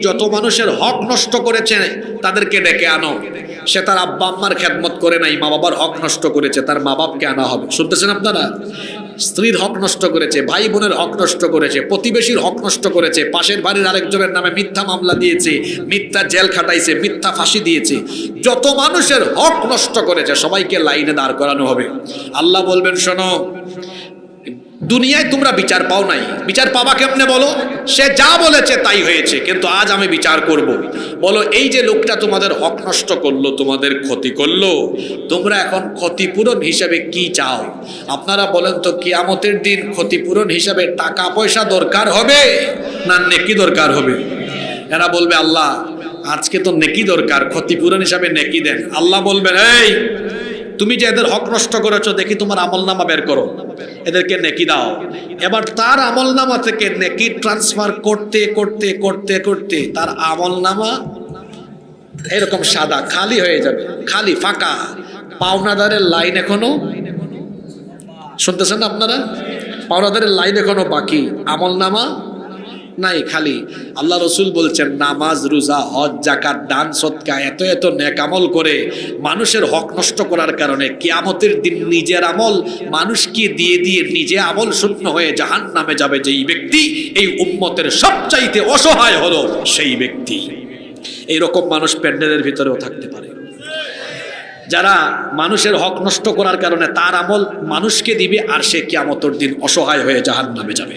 যত মানুষের হক নষ্ট করেছে তাদেরকে ডেকে আনো। সে তার আব্বা আম্মার খেদমত করে নাই, মা বাবার হক নষ্ট করেছে, তার মা বাপকে আনা হবে। শুনতেছেন আপনারা? স্ত্রীর হক নষ্ট করেছে, ভাই বোনের হক নষ্ট করেছে, প্রতিবেশীর হক নষ্ট করেছে, পাশের বাড়ির আরেকজনের নামে মিথ্যা মামলা দিয়েছে, মিথ্যা জেল খাটাইছে, মিথ্যা ফাঁসি দিয়েছে। যত মানুষের হক নষ্ট করেছে সবাইকে লাইনে দাঁড় করানো হবে। আল্লাহ বলবেন, শোনো, দুনিয়ায় তোমরা বিচার পাও নাই, বিচার পাবা কেমনে বলো? সে যা বলেছে তাই হয়েছে, কিন্তু আজ আমি বিচার করব। বলো, এই যে লোকটা তোমাদের হক নষ্ট করলো, তোমাদের ক্ষতি করলো, তোমরা এখন ক্ষতিপূরণ হিসাবে কি চাও? আপনারা বলেন তো, কিয়ামতের দিন ক্ষতিপূরণ হিসাবে টাকা পয়সা দরকার হবে না নেকি দরকার হবে? এরা বলবে, আল্লাহ আজকে তো নেকি দরকার, ক্ষতিপূরণ হিসাবে নেকি দেন। আল্লাহ বলবেন, এই তুমি যে এদের হক নষ্ট করেছো, দেখি তোমার আমলনামা বের করো, এদেরকে নেকি দাও। এবার তার আমলনামা থেকে নেকি ট্রান্সফার করতে করতে করতে করতে তার আমলনামা এরকম সাদা খালি হয়ে যাবে, খালি ফাঁকা। পাওনাদারের লাইন এখনো, শুনতেছেন আপনারা? পাওনাদারের লাইন এখনো বাকি, আমলনামা নাই, খালি। আল্লাহ রসুল বলছেন, নামাজ, রোজা, হজ, জাকাত, দান, সদকা, এত এত নেক আমল করে মানুষের হক নষ্ট করার কারণে কিয়ামতের দিন নিজের আমল মানুষকে দিয়ে দিয়ে নিজে আমল শূন্য হয়ে জাহান্নামে যাবে যেই ব্যক্তি, এই উম্মতের সবচাইতে অসহায় হলো সেই ব্যক্তি। এইরকম মানুষ প্যান্ডেলের ভিতরেও থাকতে পারে, যারা মানুষের হক নষ্ট করার কারণে তার আমল মানুষকে দিবে আর সে কিয়ামতের দিন অসহায় হয়ে জাহান্নামে যাবে।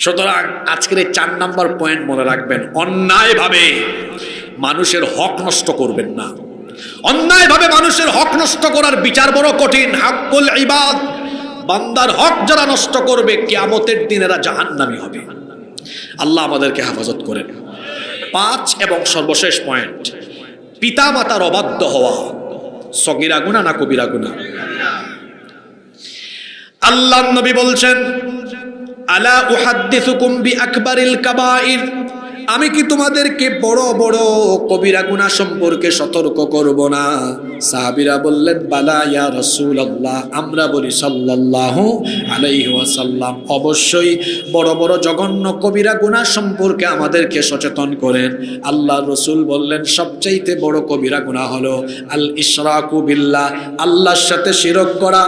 সুতরাং আজকের এই 4 নম্বর পয়েন্ট মনে রাখবেন, অন্যায়ভাবে মানুষের হক নষ্ট করবেন না। অন্যায়ভাবে মানুষের হক নষ্ট করার বিচার বড় কঠিন। হাক্কুল ইবাদ, বান্দার হক যারা নষ্ট করবে কিয়ামতের দিন এরা জাহান্নামী হবে। আল্লাহ আমাদেরকে হেফাজত করেন। 5 এবং সর্বশেষ পয়েন্ট, পিতা মাতার অবাধ্য হওয়া সগীরা গুনাহ না কবিরা গুনাহ? আল্লাহর নবী বলছেন, আলা উহাদ্দিসুকুম বিআকবারিল কাবাইর, আমি কি তোমাদেরকে বড় বড় কবিরা গুনাহ সম্পর্কে সতর্ক করব না? সাহাবীরা বললেন, বালা ইয়া রাসূলুল্লাহ। আমরা বলি, সাল্লাল্লাহু আলাইহি ওয়াসাল্লাম, অবশ্যই বড় বড় জঘন্য কবিরা গুনাহ সম্পর্কে আমাদেরকে সচেতন করেন। আল্লাহর রাসূল বললেন, সবচাইতে বড় কবিরা গুনাহ হলো আল ইশরাকু বিল্লাহ, আল্লাহর সাথে শিরক করা।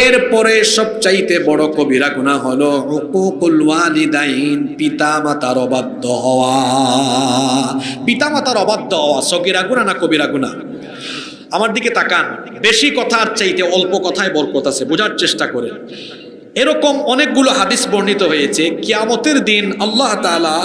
এরপরে সবচাইতে বড় কবিরা গুনাহ হলো উকুকুল ওয়ালিদাইন, পিতা মাতার অবাধ্য হওয়া। পিতা মাতার অবাধ্য হওয়া সগীরা গুনাহ না কবিরা গুনাহ? আমার দিকে তাকান, বেশি কথার চাইতে অল্প কথায় বরকত আছে, বোঝার চেষ্টা করেন। এরকম অনেকগুলো হাদিস বর্ণিত হয়েছে, কিয়ামতের দিন আল্লাহ তাআলা